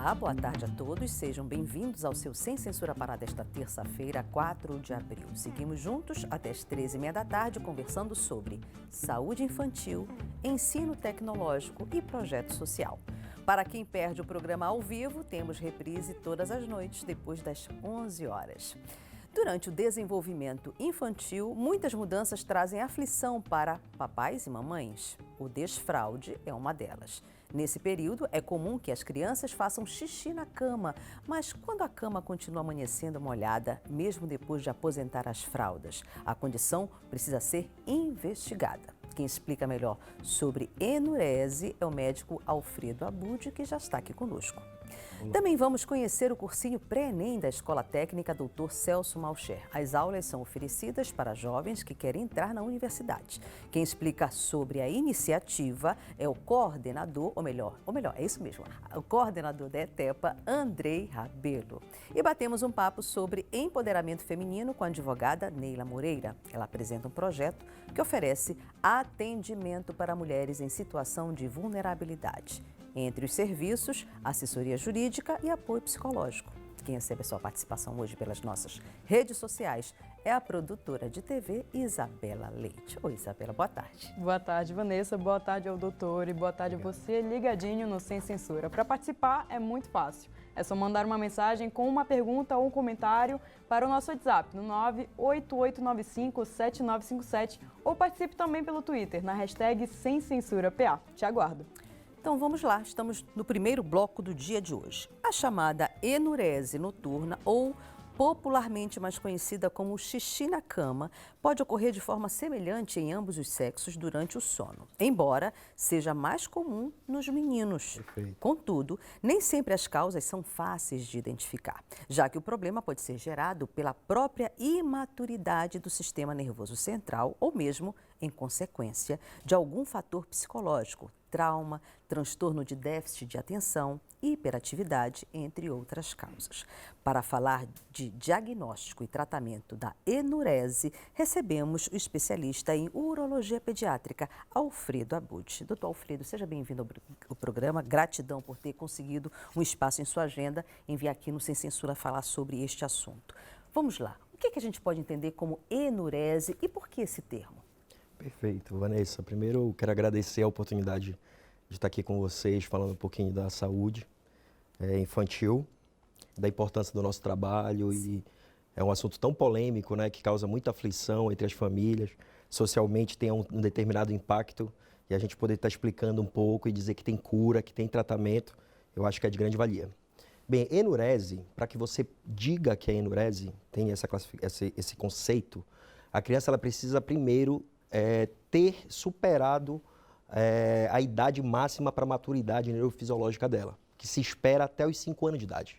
Olá, boa tarde a todos. Sejam bem-vindos ao seu Sem Censura Pará desta terça-feira, 4 de abril. Seguimos juntos até as 13h30 da tarde conversando sobre saúde infantil, ensino tecnológico e projeto social. Para quem perde o programa ao vivo, temos reprise todas as noites depois das 11 horas. Durante o desenvolvimento infantil, muitas mudanças trazem aflição para papais e mamães. O desfraude é uma delas. Nesse período, é comum que as crianças façam xixi na cama, mas quando a cama continua amanhecendo molhada, mesmo depois de aposentar as fraldas, a condição precisa ser investigada. Quem explica melhor sobre enurese é o médico Alfredo Abud, que já está aqui conosco. Também vamos conhecer o cursinho pré-ENEM da Escola Técnica Dr. Celso Malcher. As aulas são oferecidas para jovens que querem entrar na universidade. Quem explica sobre a iniciativa é o coordenador, ou melhor, é isso mesmo, o coordenador da ETEPA, Andrei Rabelo. E batemos um papo sobre empoderamento feminino com a advogada Neila Moreira. Ela apresenta um projeto que oferece atendimento para mulheres em situação de vulnerabilidade. Entre os serviços, assessoria jurídica e apoio psicológico. Quem recebe a sua participação hoje pelas nossas redes sociais é a produtora de TV Isabela Leite. Oi, Isabela, boa tarde. Boa tarde, Vanessa. Boa tarde ao doutor e boa tarde a você ligadinho no Sem Censura. Para participar é muito fácil. É só mandar uma mensagem com uma pergunta ou um comentário para o nosso WhatsApp no 988957957 ou participe também pelo Twitter na hashtag Sem Censura PA. Te aguardo. Então vamos lá, estamos no primeiro bloco do dia de hoje. A chamada enurese noturna, ou popularmente mais conhecida como xixi na cama, pode ocorrer de forma semelhante em ambos os sexos durante o sono, embora seja mais comum nos meninos. Perfeito. Contudo, nem sempre as causas são fáceis de identificar, já que o problema pode ser gerado pela própria imaturidade do sistema nervoso central ou mesmo em consequência de algum fator psicológico, trauma, transtorno de déficit de atenção, hiperatividade, entre outras causas. Para falar de diagnóstico e tratamento da enurese, recebemos o especialista em urologia pediátrica, Alfredo Abud. Doutor Alfredo, seja bem-vindo ao programa. Gratidão por ter conseguido um espaço em sua agenda em vir aqui no Sem Censura falar sobre este assunto. Vamos lá. O que a gente pode entender como enurese e por que esse termo? Perfeito, Vanessa. Primeiro, eu quero agradecer a oportunidade de estar aqui com vocês, falando um pouquinho da saúde infantil, da importância do nosso trabalho. E é um assunto tão polêmico, né, que causa muita aflição entre as famílias, socialmente tem um determinado impacto, e a gente poder estar explicando um pouco e dizer que tem cura, que tem tratamento, eu acho que é de grande valia. Bem, enurese, para que você diga que é enurese, tem esse conceito, a criança ela precisa primeiro ter superado a idade máxima para a maturidade neurofisiológica dela, que se espera até os 5 anos de idade.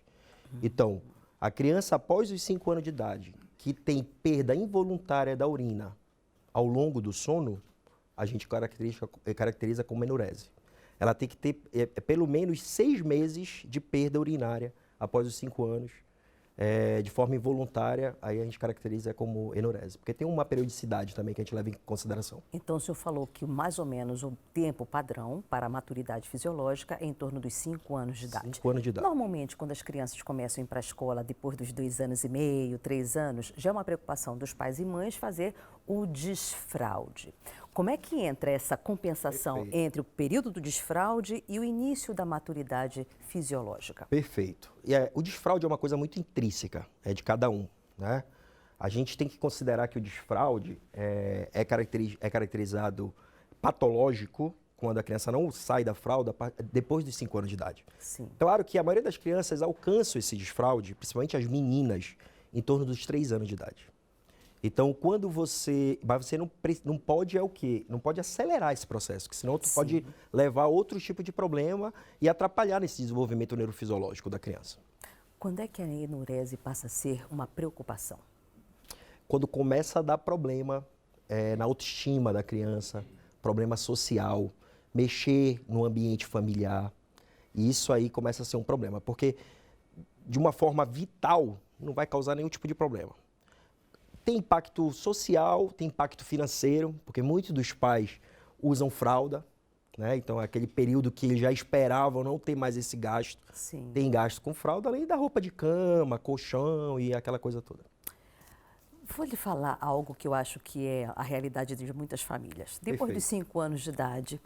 Então, a criança após os 5 anos de idade, que tem perda involuntária da urina ao longo do sono, a gente caracteriza como enurese. Ela tem que ter pelo menos 6 meses de perda urinária após os 5 anos, de forma involuntária, aí a gente caracteriza como enurese, porque tem uma periodicidade também que a gente leva em consideração. Então, o senhor falou que mais ou menos o tempo padrão para a maturidade fisiológica é em torno dos 5 anos de idade. 5 anos de idade. Normalmente, quando as crianças começam a ir para a escola depois dos 2 anos e meio, 3 anos, já é uma preocupação dos pais e mães fazer o desfraude. Como é que entra essa compensação Perfeito. entre o período do desfraude e o início da maturidade fisiológica? Perfeito. E o desfraude é uma coisa muito intrínseca, é de cada um, né? A gente tem que considerar que o desfraude é caracterizado patológico quando a criança não sai da fralda depois dos 5 anos de idade. Sim. Claro que a maioria das crianças alcançam esse desfraude, principalmente as meninas, em torno dos 3 anos de idade. Então, quando mas você não pode o quê? Não pode acelerar esse processo, porque senão Sim. pode levar a outro tipo de problema e atrapalhar nesse desenvolvimento neurofisiológico da criança. Quando é que a enurese passa a ser uma preocupação? Quando começa a dar problema na autoestima da criança, problema social, mexer no ambiente familiar, e isso aí começa a ser um problema, porque de uma forma vital não vai causar nenhum tipo de problema. Tem impacto social, tem impacto financeiro, porque muitos dos pais usam fralda, né? Então, aquele período que eles já esperavam não ter mais esse gasto. Sim. Tem gasto com fralda, além da roupa de cama, colchão e aquela coisa toda. Vou lhe falar algo que eu acho que é a realidade de muitas famílias. Depois Perfeito. dos 5 anos de idade,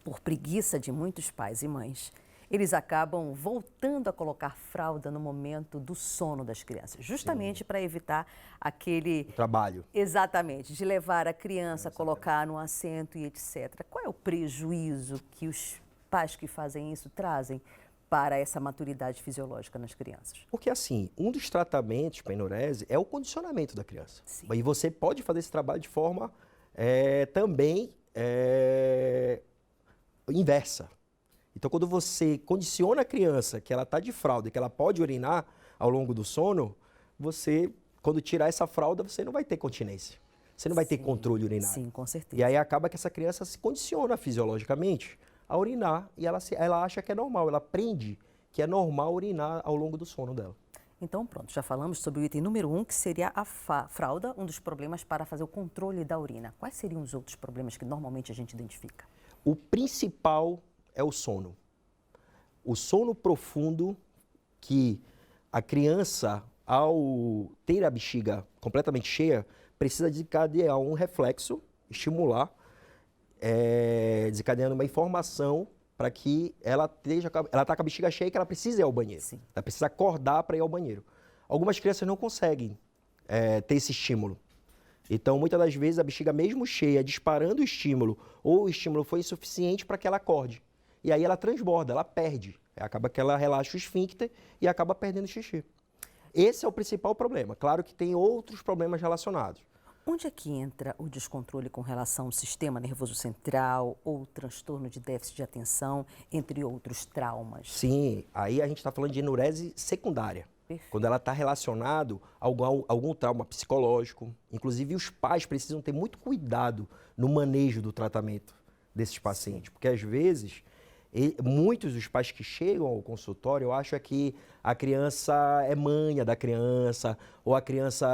por preguiça de muitos pais e mães, eles acabam voltando a colocar fralda no momento do sono das crianças, justamente para evitar aquele... O trabalho. Exatamente, de levar a criança, colocar no assento e etc. Qual é o prejuízo que os pais que fazem isso trazem para essa maturidade fisiológica nas crianças? Porque, assim, um dos tratamentos para a enurese é o condicionamento da criança. Sim. E você pode fazer esse trabalho de forma também inversa. Então, quando você condiciona a criança que ela está de fralda e que ela pode urinar ao longo do sono, você, quando tirar essa fralda, você não vai ter continência. Você não vai ter controle urinário. Sim, com certeza. E aí acaba que essa criança se condiciona fisiologicamente a urinar e ela acha que é normal, ela aprende que é normal urinar ao longo do sono dela. Então, pronto, já falamos sobre o item número 1, que seria a fralda, um dos problemas para fazer o controle da urina. Quais seriam os outros problemas que normalmente a gente identifica? O principal é o sono. O sono profundo, que a criança, ao ter a bexiga completamente cheia, precisa desencadear um reflexo, estimular, desencadeando uma informação para que ela está com a bexiga cheia e que ela precisa ir ao banheiro. Sim. Ela precisa acordar para ir ao banheiro. Algumas crianças não conseguem ter esse estímulo. Então, muitas das vezes, a bexiga mesmo cheia, disparando o estímulo, ou o estímulo foi insuficiente para que ela acorde. E aí ela transborda, ela perde. Acaba que ela relaxa o esfíncter e acaba perdendo o xixi. Esse é o principal problema. Claro que tem outros problemas relacionados. Onde é que entra o descontrole com relação ao sistema nervoso central ou transtorno de déficit de atenção, entre outros traumas? Sim, aí a gente está falando de enurese secundária. Perfeito. Quando ela está relacionada a algum trauma psicológico. Inclusive, os pais precisam ter muito cuidado no manejo do tratamento desses pacientes. Porque, às vezes, muitos dos pais que chegam ao consultório acham que a criança é manha da criança, ou a criança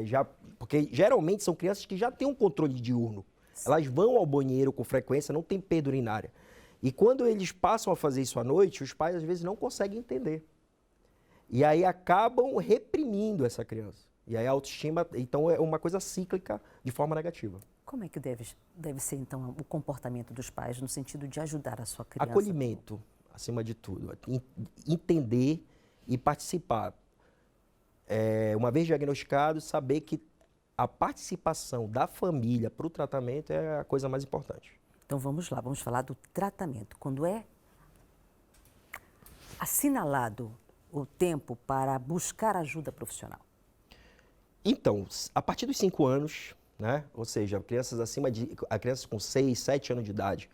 já... Porque, geralmente, são crianças que já têm um controle diurno. Elas vão ao banheiro com frequência, não tem perda urinária. E quando eles passam a fazer isso à noite, os pais, às vezes, não conseguem entender. E aí acabam reprimindo essa criança. E aí a autoestima, então, é uma coisa cíclica de forma negativa. Como é que deve ser, então, o comportamento dos pais no sentido de ajudar a sua criança? Acolhimento, acima de tudo. Entender e participar. Uma vez diagnosticado, saber que a participação da família para o tratamento é a coisa mais importante. Então vamos lá, vamos falar do tratamento. Quando é assinalado o tempo para buscar ajuda profissional? Então, a partir dos 5 anos, né? Ou seja, crianças com 6, 7 anos de idade,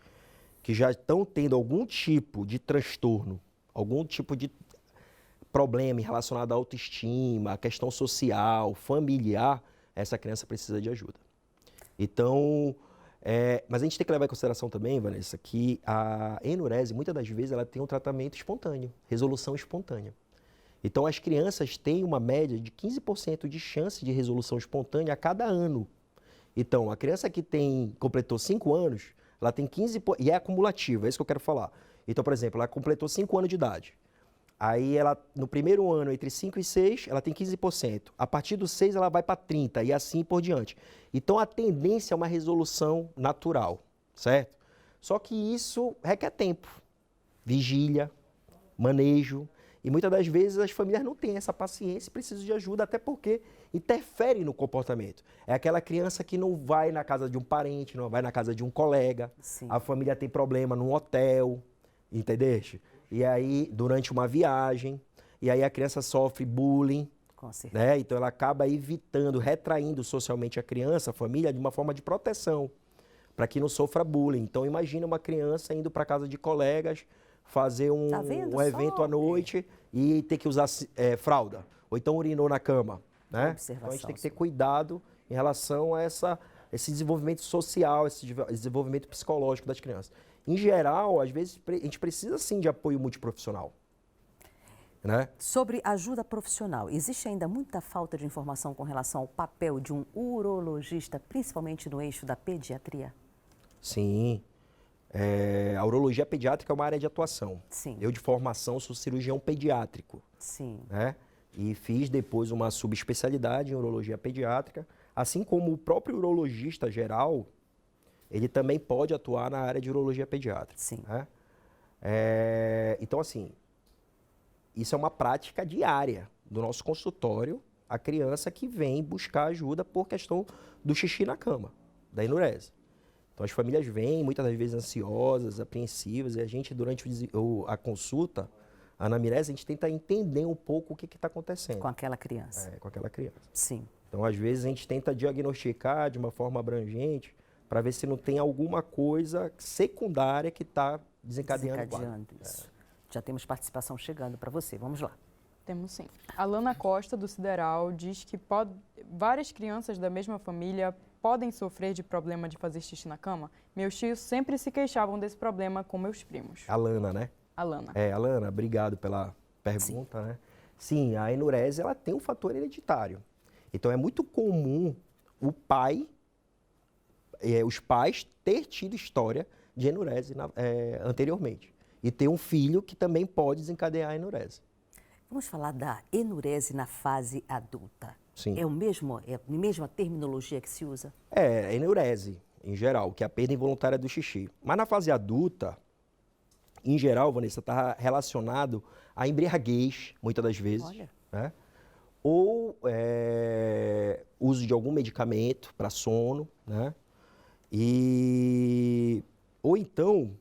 que já estão tendo algum tipo de transtorno, algum tipo de problema relacionado à autoestima, à questão social, familiar, essa criança precisa de ajuda. Então, mas a gente tem que levar em consideração também, Vanessa, que a enurese, muitas das vezes, ela tem um tratamento espontâneo, resolução espontânea. Então, as crianças têm uma média de 15% de chance de resolução espontânea a cada ano. Então, a criança que completou 5 anos, ela tem 15%, e é acumulativa, é isso que eu quero falar. Então, por exemplo, ela completou 5 anos de idade. Aí, no primeiro ano, entre 5 e 6, ela tem 15%. A partir do 6, ela vai para 30% e assim por diante. Então, a tendência é uma resolução natural, certo? Só que isso requer tempo, vigília, manejo. E muitas das vezes as famílias não têm essa paciência e precisam de ajuda, até porque interfere no comportamento. É aquela criança que não vai na casa de um parente, não vai na casa de um colega. Sim. A família tem problema num hotel, entendeste? E aí, durante uma viagem, e aí a criança sofre bullying, Com certeza. né? Então ela acaba evitando, retraindo socialmente a criança, a família, de uma forma de proteção, para que não sofra bullying. Então imagina uma criança indo para casa de colegas, fazer um evento à noite e ter que usar fralda, ou então urinou na cama, né? Então a gente tem que ter cuidado em relação a esse desenvolvimento social, esse desenvolvimento psicológico das crianças. Em geral, às vezes, a gente precisa sim de apoio multiprofissional, né? Sobre ajuda profissional, existe ainda muita falta de informação com relação ao papel de um urologista, principalmente no eixo da pediatria? Sim. A urologia pediátrica é uma área de atuação. Sim. Eu, de formação, sou cirurgião pediátrico. Sim. Né? E fiz depois uma subespecialidade em urologia pediátrica. Assim como o próprio urologista geral, ele também pode atuar na área de urologia pediátrica. Sim. Né? Então, assim, isso é uma prática diária do nosso consultório, a criança que vem buscar ajuda por questão do xixi na cama, da enurese. Então, as famílias vêm, muitas das vezes ansiosas, apreensivas, e a gente, durante a consulta, a anamnese, a gente tenta entender um pouco o que está acontecendo. Com aquela criança. Com aquela criança. Sim. Então, às vezes, a gente tenta diagnosticar de uma forma abrangente para ver se não tem alguma coisa secundária que está desencadeando isso. Já temos participação chegando para você. Vamos lá. Temos sim. A Lana Costa, do Sideral, diz que várias crianças da mesma família podem sofrer de problema de fazer xixi na cama. Meus tios sempre se queixavam desse problema com meus primos. A Lana, né? A Lana. Alana, obrigado pela pergunta, Sim. né? Sim, a enurese, ela tem um fator hereditário. Então, é muito comum os pais ter tido história de enurese anteriormente. E ter um filho que também pode desencadear a enurese. Vamos falar da enurese na fase adulta. Sim. É a mesma terminologia que se usa? A enurese, em geral, que é a perda involuntária do xixi. Mas na fase adulta, em geral, Vanessa, está relacionado à embriaguez, muitas das vezes. Olha. Né? Ou uso de algum medicamento para sono, né? Ou então,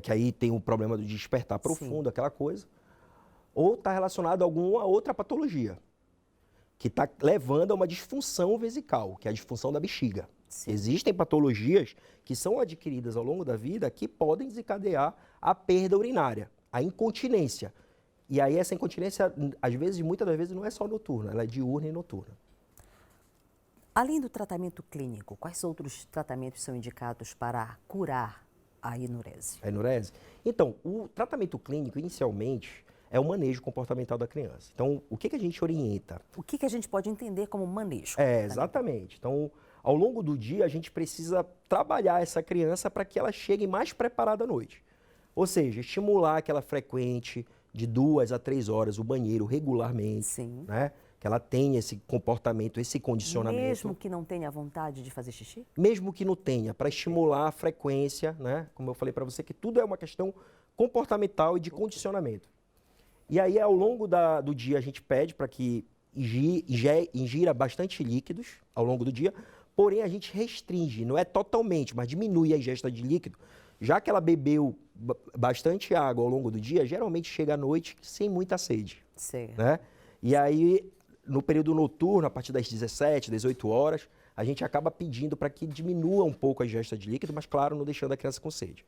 que aí tem um problema do despertar profundo, Sim. aquela coisa. Ou está relacionado a alguma outra patologia, que está levando a uma disfunção vesical, que é a disfunção da bexiga. Sim. Existem patologias que são adquiridas ao longo da vida que podem desencadear a perda urinária, a incontinência. E aí essa incontinência, às vezes, muitas das vezes, não é só noturna, ela é diurna e noturna. Além do tratamento clínico, quais outros tratamentos são indicados para curar a enurese? A enurese? Então, o tratamento clínico, inicialmente, é o manejo comportamental da criança. Então, o que a gente orienta? O que a gente pode entender como manejo? Exatamente. Então, ao longo do dia, a gente precisa trabalhar essa criança para que ela chegue mais preparada à noite. Ou seja, estimular que ela frequente de 2 a 3 horas o banheiro regularmente. Sim. Né? Que ela tenha esse comportamento, esse condicionamento. Mesmo que não tenha vontade de fazer xixi? Mesmo que não tenha, para estimular a frequência, né? Como eu falei para você, que tudo é uma questão comportamental e de condicionamento. E aí, ao longo do dia, a gente pede para que ingira bastante líquidos ao longo do dia, porém a gente restringe, não é totalmente, mas diminui a ingesta de líquido. Já que ela bebeu bastante água ao longo do dia, geralmente chega à noite sem muita sede. Certo. Né? E aí, no período noturno, a partir das 17, 18 horas, a gente acaba pedindo para que diminua um pouco a ingesta de líquido, mas claro, não deixando a criança com sede.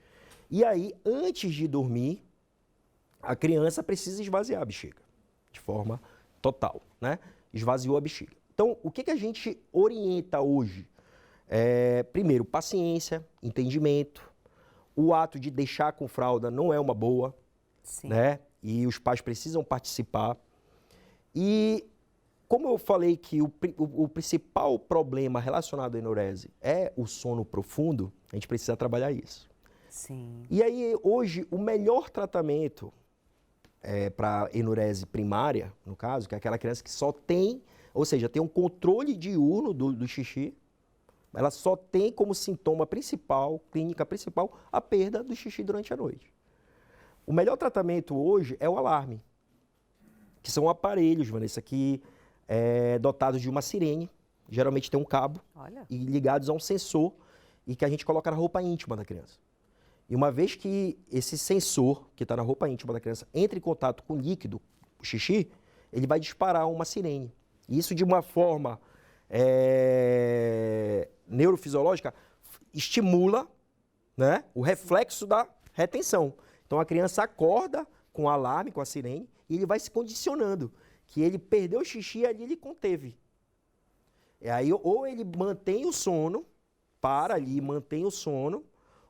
E aí, antes de dormir, a criança precisa esvaziar a bexiga, de forma total, né? Esvaziou a bexiga. Então, o que a gente orienta hoje? Primeiro, paciência, entendimento. O ato de deixar com fralda não é uma boa, Sim. né? E os pais precisam participar. E como eu falei que o principal problema relacionado à enurese é o sono profundo, a gente precisa trabalhar isso. Sim. E aí, hoje, o melhor tratamento para enurese primária, no caso, que é aquela criança que só tem, ou seja, tem um controle diurno do xixi, ela só tem como sintoma principal, clínica principal, a perda do xixi durante a noite. O melhor tratamento hoje é o alarme, que são aparelhos, Vanessa, que dotados de uma sirene, geralmente tem um cabo, Olha. e ligados a um sensor, e que a gente coloca na roupa íntima da criança. E uma vez que esse sensor, que está na roupa íntima da criança, entra em contato com o líquido, o xixi, ele vai disparar uma sirene. E isso, de uma forma neurofisiológica, estimula, né, o reflexo da retenção. Então, a criança acorda com o alarme, com a sirene, e ele vai se condicionando, que ele perdeu o xixi e ali ele conteve. E aí, ou ele mantém o sono, para ali, mantém o sono,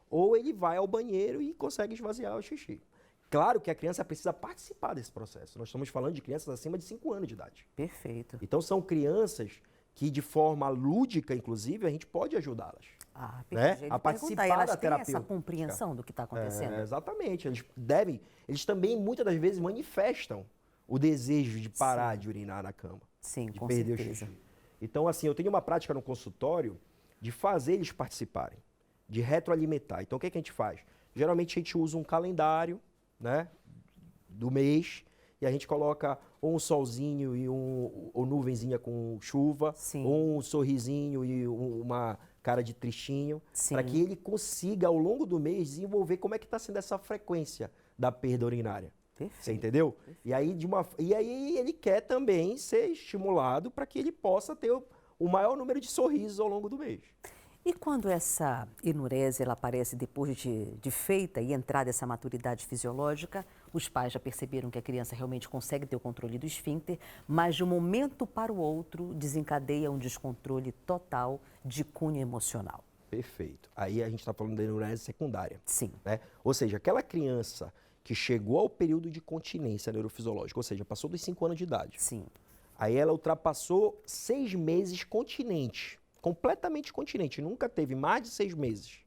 ou ele vai ao banheiro e consegue esvaziar o xixi. Claro que a criança precisa participar desse processo. Nós estamos falando de crianças acima de 5 anos de idade. Perfeito. Então, são crianças que, de forma lúdica, inclusive, a gente pode ajudá-las. Ah, né? perfeito. A participar Perguntar, elas da têm terapia. essa compreensão do que está acontecendo? Exatamente. Eles também muitas das vezes manifestam o desejo de parar de urinar na cama, Sim, de com perder certeza. o xixi. Então, assim, eu tenho uma prática no consultório de fazer eles participarem, de retroalimentar. Então, o que é que a gente faz? Geralmente a gente usa um calendário, né, do mês, e a gente coloca ou um solzinho e ou nuvenzinha com chuva, Sim. ou um sorrisinho e uma cara de tristinho, Sim. para que ele consiga, ao longo do mês, desenvolver como é que está sendo essa frequência da perda urinária. Perfeito. Você entendeu? E aí ele quer também ser estimulado para que ele possa ter o maior número de sorrisos ao longo do mês. E quando essa enurese ela aparece depois de feita e entrada essa maturidade fisiológica, os pais já perceberam que a criança realmente consegue ter o controle do esfíncter, mas de um momento para o outro desencadeia um descontrole total de cunho emocional. Perfeito. Aí a gente está falando da enurese secundária. Sim. Né? Ou seja, aquela criança que chegou ao período de continência neurofisiológica, ou seja, passou dos 5 anos de idade. Sim. Aí ela ultrapassou 6 meses continente, completamente continente, nunca teve mais de 6 meses,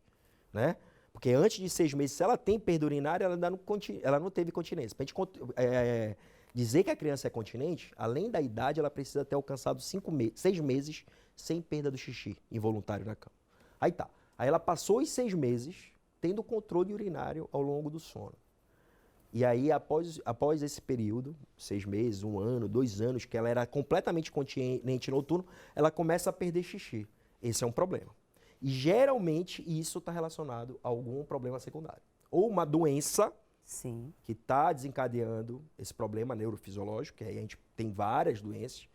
né? Porque antes de 6 meses, se ela tem perda urinária, ela não teve continência. Para a gente dizer que a criança é continente, além da idade, ela precisa ter alcançado 6 meses sem perda do xixi involuntário na cama. Aí tá. Aí ela passou os 6 meses tendo controle urinário ao longo do sono. E aí, após esse período, 6 meses, 1 ano, 2 anos, que ela era completamente continente noturno, ela começa a perder xixi. Esse é um problema. E geralmente isso está relacionado a algum problema secundário. Ou uma doença Sim. que está desencadeando esse problema neurofisiológico, que aí a gente tem várias doenças,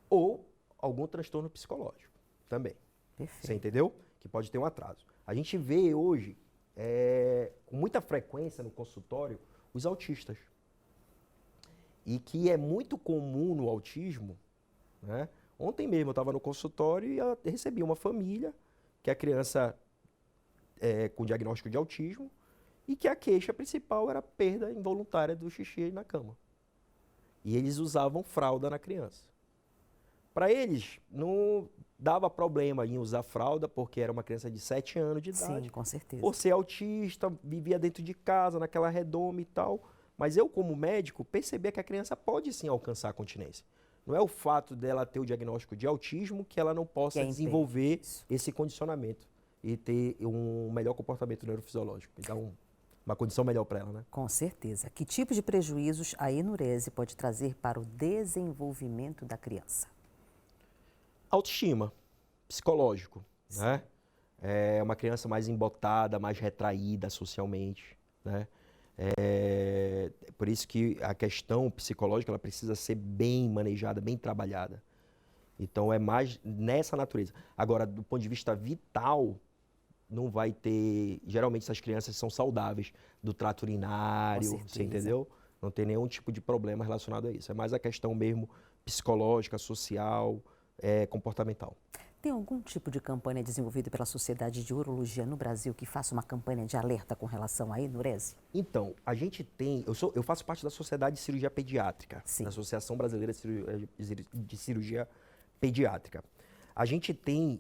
ou algum transtorno psicológico também. Perfeito. Você entendeu? Que pode ter um atraso. A gente vê hoje, com muita frequência no consultório, os autistas. E que é muito comum no autismo, né? Ontem mesmo eu estava no consultório e eu recebi uma família que a criança com diagnóstico de autismo e que a queixa principal era a perda involuntária do xixi na cama. E eles usavam fralda na criança. Para eles, não dava problema em usar fralda, porque era uma criança de 7 anos de idade. Sim, com certeza. Por ser autista, vivia dentro de casa, naquela redoma e tal. Mas eu, como médico, percebia que a criança pode sim alcançar a continência. Não é o fato dela ter o diagnóstico de autismo que ela não possa desenvolver esse condicionamento e ter um melhor comportamento neurofisiológico. Então, uma condição melhor para ela, né? Com certeza. Que tipo de prejuízos a enurese pode trazer para o desenvolvimento da criança? Autoestima, psicológico, né? É uma criança mais embotada, mais retraída socialmente, né? Por isso que a questão psicológica ela precisa ser bem manejada, bem trabalhada. Então é mais nessa natureza. Agora, do ponto de vista vital, não vai ter... Geralmente essas crianças são saudáveis do trato urinário, você entendeu? Não tem nenhum tipo de problema relacionado a isso. É mais a questão mesmo psicológica, social, comportamental. Tem algum tipo de campanha desenvolvida pela Sociedade de Urologia no Brasil que faça uma campanha de alerta com relação à enurese? Então, a gente tem... Eu faço parte da Sociedade de Cirurgia Pediátrica, Sim. da Associação Brasileira de Cirurgia Pediátrica. A gente tem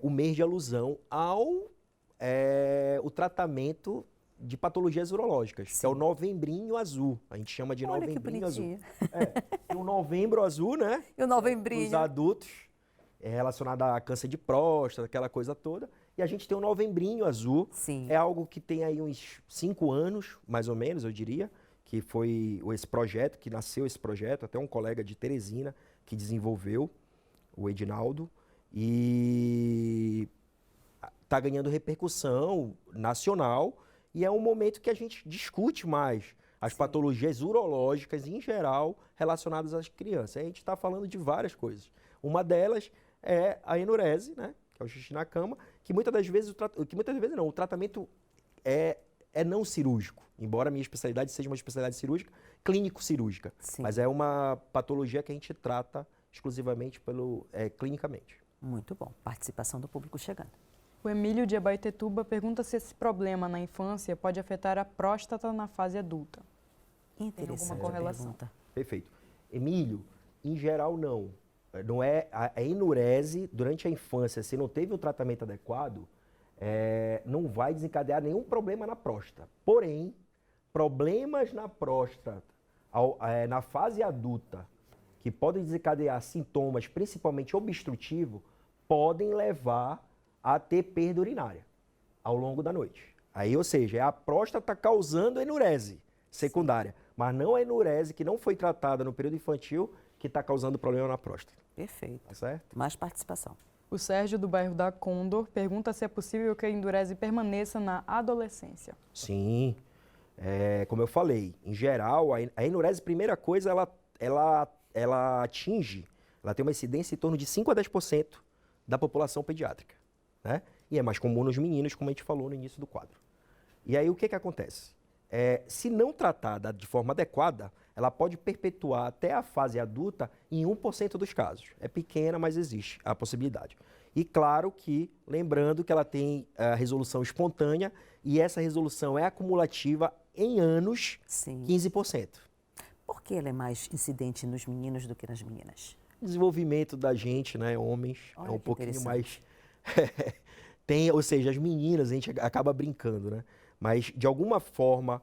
o mês de alusão ao o tratamento de patologias urológicas, Sim. que é o Novembrinho Azul. A gente chama de Olha Novembrinho que Azul. bonitinho. Tem o Novembro Azul, né? E o Novembrinho? Os adultos, relacionado a câncer de próstata, aquela coisa toda. E a gente tem o Novembrinho Azul. Sim. É algo que tem aí uns 5 anos, mais ou menos, eu diria, que foi esse projeto, que nasceu esse projeto, até um colega de Teresina que desenvolveu, o Edinaldo, e está ganhando repercussão nacional e é um momento que a gente discute mais as patologias urológicas em geral relacionadas às crianças. A gente está falando de várias coisas. Uma delas é a enurese, né, que é o xixi na cama, que muitas das vezes o tratamento é não cirúrgico, embora a minha especialidade seja uma especialidade cirúrgica, clínico-cirúrgica, mas é uma patologia que a gente trata exclusivamente clinicamente. Muito bom. Participação do público chegando. O Emílio de Abaetetuba pergunta se esse problema na infância pode afetar a próstata na fase adulta. Interessante alguma correlação? pergunta. Perfeito. Emílio, em geral não. não é a enurese durante a infância, se não teve o tratamento adequado, não vai desencadear nenhum problema na próstata. Porém, problemas na próstata na fase adulta, que podem desencadear sintomas, principalmente obstrutivos, podem levar a ter perda urinária ao longo da noite. Aí, ou seja, é a próstata causando enurese secundária, mas não a enurese que não foi tratada no período infantil que está causando problema na próstata. Perfeito. Tá certo? Mais participação. O Sérgio, do bairro da Condor, pergunta se é possível que a enurese permaneça na adolescência. Sim. Como eu falei, em geral, a enurese, primeira coisa, ela atinge, ela tem uma incidência em torno de 5 a 10% da população pediátrica, né? E é mais comum nos meninos, como a gente falou no início do quadro. E aí, o que acontece? Se não tratada de forma adequada, ela pode perpetuar até a fase adulta em 1% dos casos. É pequena, mas existe a possibilidade. E claro que, lembrando que ela tem a resolução espontânea e essa resolução é acumulativa em anos, Sim. 15%. Por que ela é mais incidente nos meninos do que nas meninas? Desenvolvimento da gente, né, homens, Olha é um que pouquinho mais... interessante. Ou seja, as meninas a gente acaba brincando, né? Mas, de alguma forma,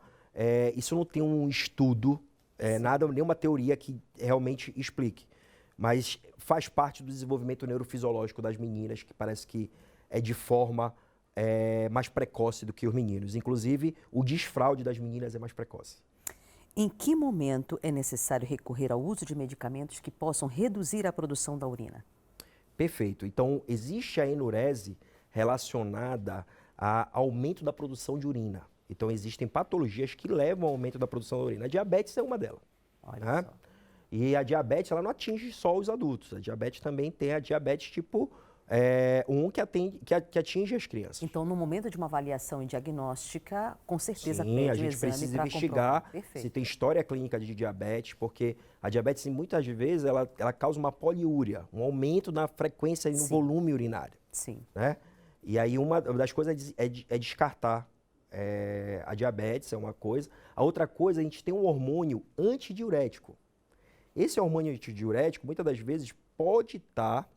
isso não tem um estudo, nenhuma teoria que realmente explique. Mas faz parte do desenvolvimento neurofisiológico das meninas, que parece que é de forma mais precoce do que os meninos. Inclusive, o desfraude das meninas é mais precoce. Em que momento é necessário recorrer ao uso de medicamentos que possam reduzir a produção da urina? Perfeito. Então, existe a enurese relacionada a aumento da produção de urina. Então, existem patologias que levam ao aumento da produção da urina. A diabetes é uma delas. Olha Né? só. E a diabetes, ela não atinge só os adultos. A diabetes também tem a diabetes tipo 1 que atinge as crianças. Então, no momento de uma avaliação diagnóstica, com certeza Sim, pede a um gente exame precisa para investigar comprovar. Perfeito. se tem história clínica de diabetes, porque a diabetes, muitas vezes, ela causa uma poliúria, um aumento na frequência e no Sim. volume urinário. Sim. Né? E aí, uma das coisas é descartar a diabetes, é uma coisa. A outra coisa, a gente tem um hormônio antidiurético. Esse hormônio antidiurético, muitas das vezes, pode estar...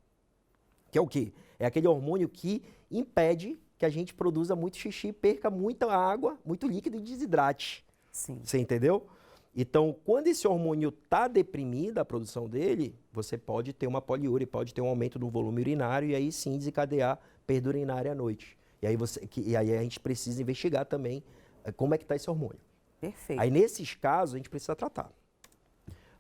Que é o quê? É aquele hormônio que impede que a gente produza muito xixi, perca muita água, muito líquido e desidrate. Sim. Você entendeu? Então, quando esse hormônio está deprimido, a produção dele, você pode ter uma poliúria, pode ter um aumento do volume urinário e aí sim desencadear perda urinária à noite. E aí a gente precisa investigar também como é que está esse hormônio. Perfeito. Aí, nesses casos, a gente precisa tratar.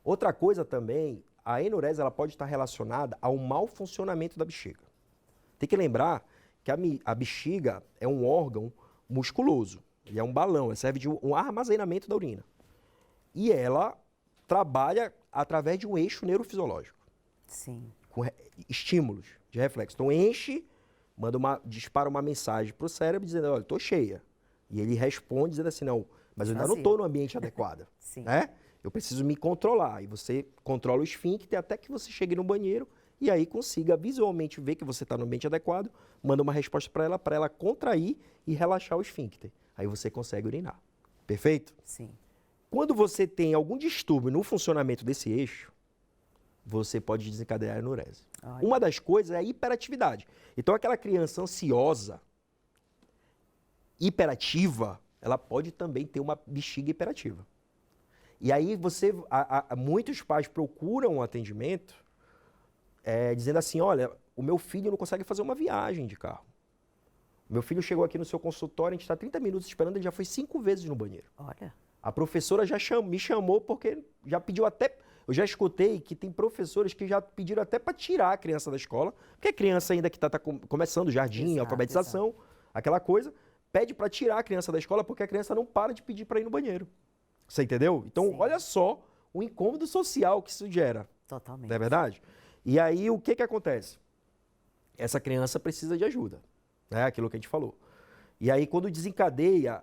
Outra coisa também, a enurese ela pode estar relacionada ao mau funcionamento da bexiga. Tem que lembrar que a bexiga é um órgão musculoso, ele é um balão, ela serve de um armazenamento da urina. E ela trabalha através de um eixo neurofisiológico, Sim. com estímulos de reflexo. Então enche, dispara uma mensagem para o cérebro dizendo, olha, estou cheia. E ele responde dizendo assim, não, mas eu ainda não estou no ambiente adequado. Sim. Né? Eu preciso me controlar. E você controla o esfíncter até que você chegue no banheiro e aí consiga visualmente ver que você está no ambiente adequado, manda uma resposta para ela contrair e relaxar o esfíncter. Aí você consegue urinar. Perfeito? Sim. Quando você tem algum distúrbio no funcionamento desse eixo, você pode desencadear a enurese. Olha. Uma das coisas é a hiperatividade. Então, aquela criança ansiosa, hiperativa, ela pode também ter uma bexiga hiperativa. E aí muitos pais procuram um atendimento dizendo assim, olha, o meu filho não consegue fazer uma viagem de carro. O meu filho chegou aqui no seu consultório, a gente está 30 minutos esperando, ele já foi 5 vezes no banheiro. Olha. A professora já me chamou porque já pediu até... Eu já escutei que tem professores que já pediram até para tirar a criança da escola, porque a criança ainda que está começando o jardim, Exato, alfabetização, aquela coisa, pede para tirar a criança da escola porque a criança não para de pedir para ir no banheiro. Você entendeu? Então, Sim. olha só o incômodo social que isso gera. Totalmente. Não é verdade? E aí, o que acontece? Essa criança precisa de ajuda. Né? Aquilo que a gente falou. E aí, quando desencadeia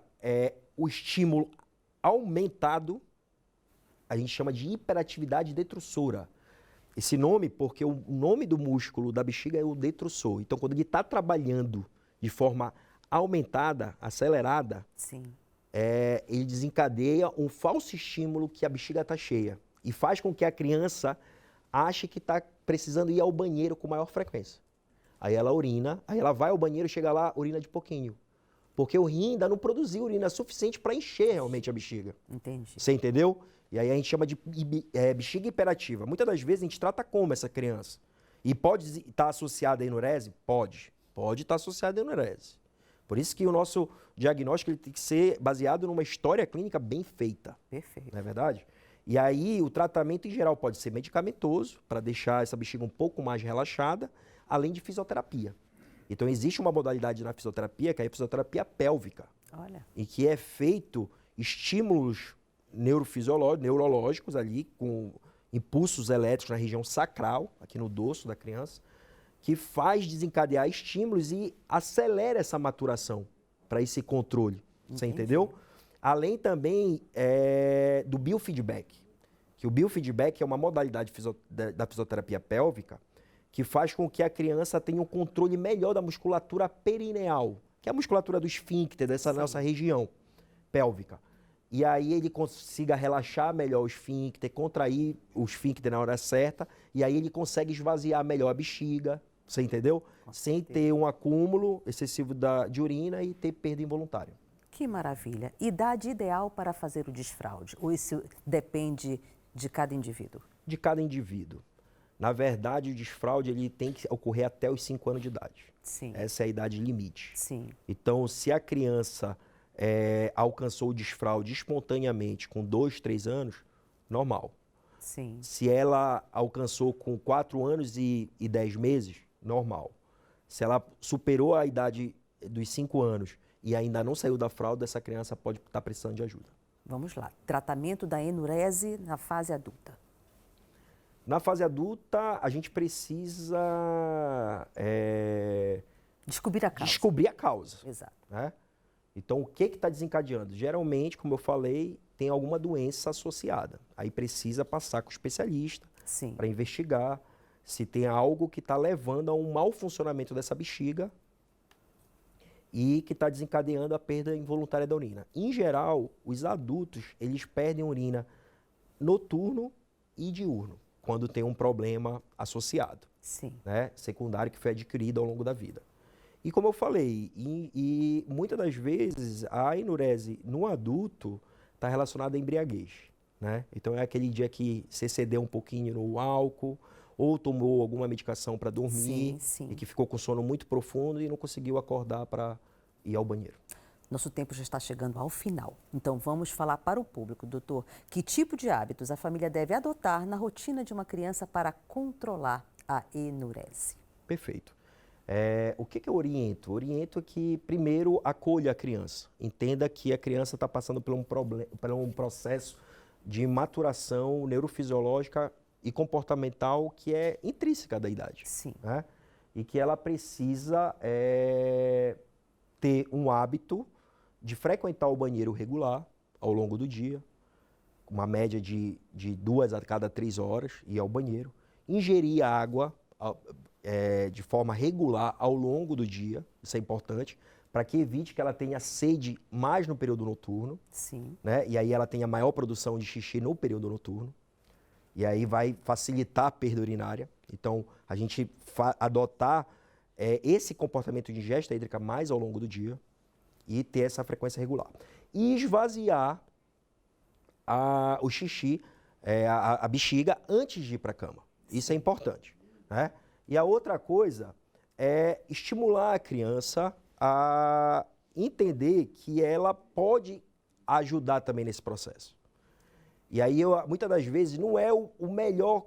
o estímulo aumentado, a gente chama de hiperatividade detrusora. Esse nome, porque o nome do músculo da bexiga é o detrusor. Então, quando ele está trabalhando de forma aumentada, acelerada, Sim. Ele desencadeia um falso estímulo que a bexiga está cheia. E faz com que a criança ache que está precisando ir ao banheiro com maior frequência. Aí ela urina, aí ela vai ao banheiro, chega lá, urina de pouquinho. Porque o rim ainda não produziu urina suficiente para encher realmente a bexiga. Entendi. Você entendeu? E aí a gente chama de bexiga hiperativa. Muitas das vezes a gente trata como essa criança? E pode estar associada à enurese? Pode. Pode estar associada à enurese. Por isso que o nosso diagnóstico ele tem que ser baseado numa história clínica bem feita. Perfeito. Não é verdade? E aí o tratamento em geral pode ser medicamentoso, para deixar essa bexiga um pouco mais relaxada, além de fisioterapia. Então existe uma modalidade na fisioterapia, que é a fisioterapia pélvica. Olha. Em que é feito estímulos neurológicos ali, com impulsos elétricos na região sacral, aqui no dorso da criança, que faz desencadear estímulos e acelera essa maturação para esse controle. Você entendeu? Além também do biofeedback, que o biofeedback é uma modalidade da fisioterapia pélvica que faz com que a criança tenha um controle melhor da musculatura perineal, que é a musculatura do esfíncter, dessa nossa região pélvica. E aí ele consiga relaxar melhor o esfíncter, contrair o esfíncter na hora certa, e aí ele consegue esvaziar melhor a bexiga, você entendeu? Sem ter um acúmulo excessivo de urina e ter perda involuntária. Que maravilha. Idade ideal para fazer o desfraude? Ou isso depende de cada indivíduo? De cada indivíduo. Na verdade, o desfraude ele tem que ocorrer até os 5 anos de idade. Sim. Essa é a idade limite. Sim. Então, se a criança alcançou o desfraude espontaneamente com 2, 3 anos, normal. Sim. Se ela alcançou com 4 anos e 10 meses, normal. Se ela superou a idade dos 5 anos e ainda não saiu da fralda, essa criança pode estar precisando de ajuda. Vamos lá. Tratamento da enurese na fase adulta. Na fase adulta, a gente precisa Descobrir a causa. descobrir a causa. Exato. Né? Então, o que está desencadeando? Geralmente, como eu falei, tem alguma doença associada. Aí precisa passar com o especialista para investigar se tem algo que está levando a um mau funcionamento dessa bexiga e que está desencadeando a perda involuntária da urina. Em geral, os adultos, eles perdem urina noturno e diurno, quando tem um problema associado, né, secundário que foi adquirido ao longo da vida. E como eu falei, muitas das vezes a enurese no adulto está relacionada à embriaguez, né? Então é aquele dia que você cedeu um pouquinho no álcool ou tomou alguma medicação para dormir e que ficou com sono muito profundo e não conseguiu acordar para ir ao banheiro. Nosso tempo já está chegando ao final. Então vamos falar para o público, doutor, que tipo de hábitos a família deve adotar na rotina de uma criança para controlar a enurese? Perfeito. O que eu oriento? Oriento que, primeiro, acolha a criança. Entenda que a criança está passando por um processo de maturação neurofisiológica e comportamental que é intrínseca da idade. Né? E que ela precisa ter um hábito de frequentar o banheiro regular ao longo do dia, uma média de 2 a cada 3 horas, ir ao banheiro, ingerir água de forma regular ao longo do dia, isso é importante, para que evite que ela tenha sede mais no período noturno, né? E aí ela tenha maior produção de xixi no período noturno, e aí vai facilitar a perda urinária. Então, a gente adotar esse comportamento de ingesta hídrica mais ao longo do dia e ter essa frequência regular. E esvaziar o xixi, a bexiga, antes de ir para a cama. Isso é importante, né? E a outra coisa é estimular a criança a entender que ela pode ajudar também nesse processo. E aí, muitas das vezes, não é o melhor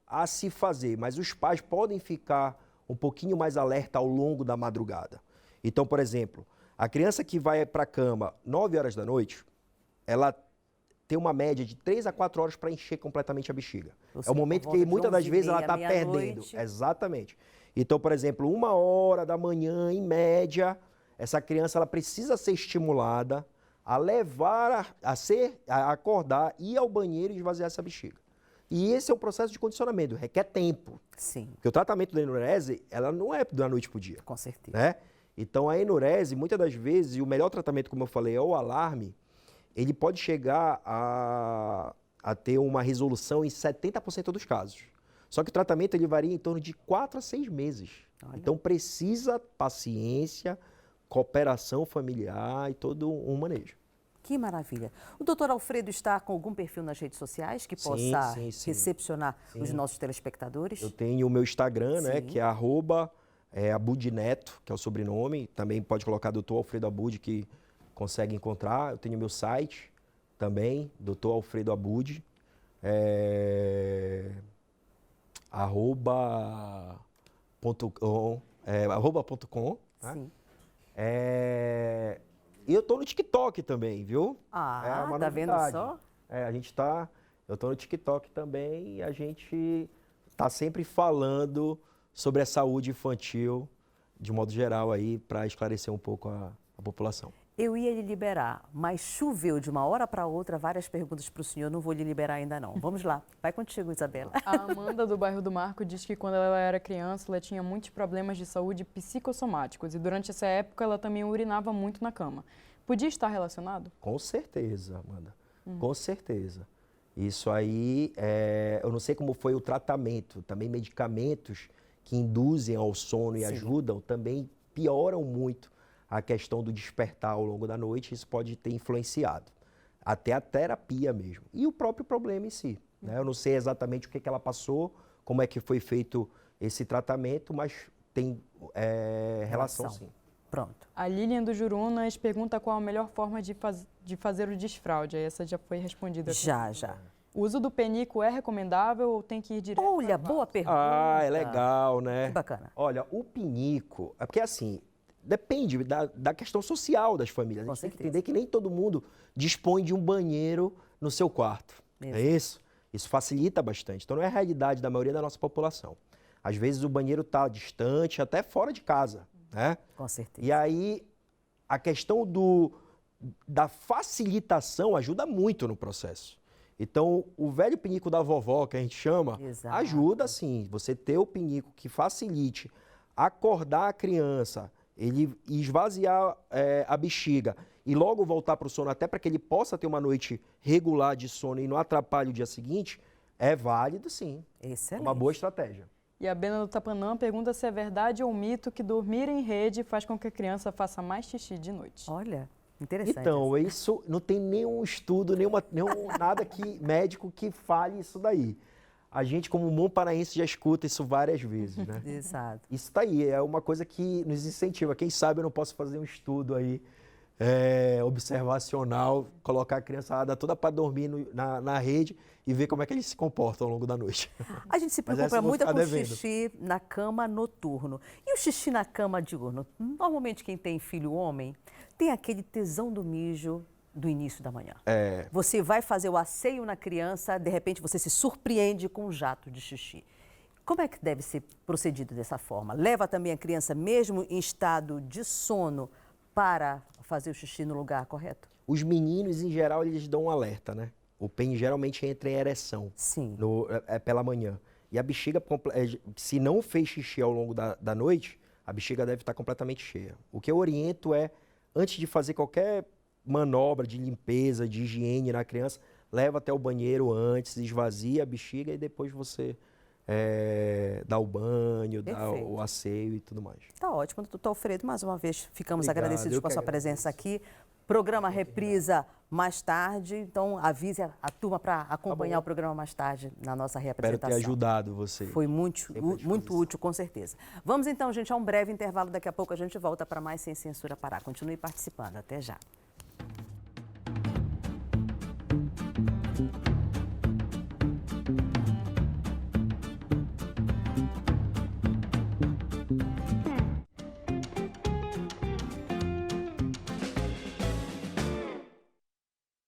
a se fazer, mas os pais podem ficar um pouquinho mais alerta ao longo da madrugada. Então, por exemplo, a criança que vai para a cama 9 horas da noite, ela tem uma média de 3 a 4 horas para encher completamente a bexiga. É o momento que muitas das vezes ela está perdendo. Exatamente. Então, por exemplo, 1 hora da manhã, em média, essa criança ela precisa ser estimulada a levar, a acordar, ir ao banheiro e esvaziar essa bexiga. E esse é um processo de condicionamento, requer tempo. Porque o tratamento da enurese, ela não é da noite para o dia. Com certeza. Né? Então, a enurese, muitas das vezes, e o melhor tratamento, como eu falei, é o alarme, ele pode chegar a ter uma resolução em 70% dos casos. Só que o tratamento ele varia em torno de 4 a 6 meses. Olha. Então precisa paciência, cooperação familiar e todo um manejo. Que maravilha. O doutor Alfredo está com algum perfil nas redes sociais que possa recepcionar os nossos telespectadores? Eu tenho o meu Instagram, né, que é @abudneto, que é o sobrenome. Também pode colocar Dr. Alfredo Abud, que consegue encontrar. Eu tenho meu site também, Dr. Alfredo Abud. @.com. Sim. E eu tô no TikTok também, viu? Ah, uma tá vendo novidade. só? Eu tô no TikTok também e a gente tá sempre falando sobre a saúde infantil, de modo geral aí, para esclarecer um pouco a população. Eu ia lhe liberar, mas choveu de uma hora para outra várias perguntas para o senhor, não vou lhe liberar ainda não. Vamos lá, vai contigo, Isabela. A Amanda, do bairro do Marco, diz que quando ela era criança, ela tinha muitos problemas de saúde psicossomáticos e durante essa época ela também urinava muito na cama. Podia estar relacionado? Com certeza, Amanda. Com certeza. Isso aí, eu não sei como foi o tratamento. Também medicamentos que induzem ao sono e ajudam também pioram muito a questão do despertar ao longo da noite. Isso pode ter influenciado. Até a terapia mesmo. E o próprio problema em si. Né? Eu não sei exatamente o que ela passou, como é que foi feito esse tratamento, mas tem relação sim. Pronto. A Lilian do Jurunas pergunta qual a melhor forma de fazer o desfraude. Essa já foi respondida. Já. O uso do penico é recomendável ou tem que ir direto? Olha, boa pergunta. Ah, é legal, né? Que bacana. Olha, o pinico, é porque assim, depende da questão social das famílias. A gente tem que entender que nem todo mundo dispõe de um banheiro no seu quarto. É isso? Isso facilita bastante. Então não é a realidade da maioria da nossa população. Às vezes o banheiro está distante, até fora de casa. Né? Com certeza. E aí, a questão da facilitação ajuda muito no processo. Então, o velho pinico da vovó, que a gente chama, ajuda sim. Você ter o pinico que facilite acordar a criança, ele esvaziar a bexiga e logo voltar para o sono, até para que ele possa ter uma noite regular de sono e não atrapalhe o dia seguinte, é válido sim. Excelente. É uma boa estratégia. E a Bena do Tapanã pergunta se é verdade ou mito que dormir em rede faz com que a criança faça mais xixi de noite. Olha, interessante. Então, isso não tem nenhum estudo, nada médico que fale isso daí. A gente, como bom paraense, já escuta isso várias vezes, né? Exato. Isso tá aí, é uma coisa que nos incentiva. Quem sabe eu não posso fazer um estudo aí observacional, colocar a criançada toda para dormir na rede e ver como é que eles se comportam ao longo da noite. A gente se preocupa muito com o xixi na cama noturno. E o xixi na cama diurno? Normalmente quem tem filho homem tem aquele tesão do mijo do início da manhã. Você vai fazer o asseio na criança, de repente você se surpreende com um jato de xixi. Como é que deve ser procedido dessa forma? Leva também a criança, mesmo em estado de sono, para fazer o xixi no lugar correto? Os meninos, em geral, eles dão um alerta, né? O PEN geralmente entra em ereção. Sim. Pela manhã. E a bexiga, se não fez xixi ao longo da noite, a bexiga deve estar completamente cheia. O que eu oriento é, antes de fazer qualquer manobra de limpeza, de higiene na criança, leva até o banheiro antes, esvazia a bexiga e depois você dá o banho, dá o asseio e tudo mais. Tá ótimo, doutor Alfredo. Mais uma vez, ficamos Obrigado, agradecidos com a sua presença aqui. Programa reprisa mais tarde, então avise a turma para acompanhar o programa mais tarde na nossa reapresentação. Espero ter ajudado você. Foi muito útil, com certeza. Vamos então, gente, a um breve intervalo. Daqui a pouco a gente volta para mais Sem Censura Pará. Continue participando. Até já.